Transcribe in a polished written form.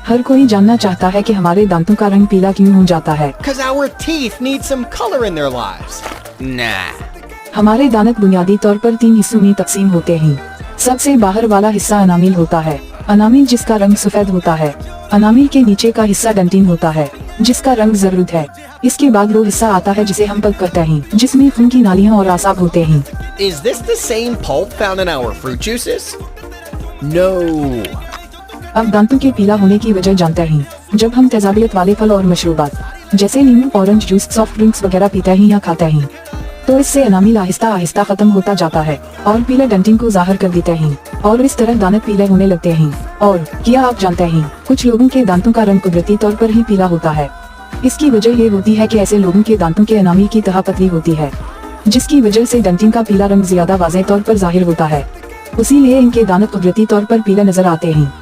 हर कोई जानना चाहता है कि हमारे दांतों का रंग पीला क्यों हो जाता है। 'Cause our teeth need some color in their lives. Nah. हमारे दांत बुनियादी तौर पर 3 हिस्सों में तकसीम होते हैं। सबसे बाहर वाला हिस्सा अनामिल होता है, अनामिल जिसका रंग सफेद होता है। अनामिल के नीचे का हिस्सा डेंटिन होता है, जिसका रंग जरूरत है। इसके बाद वो हिस्सा आता है जिसे हम पल्प कहते हैं, जिसमें खून की नालियां और आसाब होते हैं। Is this the same pulp found in our fruit juices? No. अब दांतों के पीला होने की वजह जानते हैं। जब हम तेजाबियत वाले फल और मशरूबात जैसे नींबू, ऑरेंज जूस, सॉफ्ट ड्रिंक्स वगैरह पीते हैं या खाते हैं, तो इससे अनामिल आहिस्ता आहिस्ता खत्म होता जाता है और पीले डेंटिन को जाहिर कर देते हैं और इस तरह दांत पीले होने लगते हैं। और क्या आप जानते हैं, कुछ लोगों के दांतों का रंग कुदरती तौर पर ही पीला होता है। इसकी वजह ये होती है कि ऐसे लोगों के दांतों के अनामिल की तह पतली होती है, जिसकी वजह से डेंटिन का पीला रंग ज्यादा वाज़ेह तौर पर जाहिर होता है। इसीलिए इनके दांत कुदरती तौर पर पीले नजर आते हैं।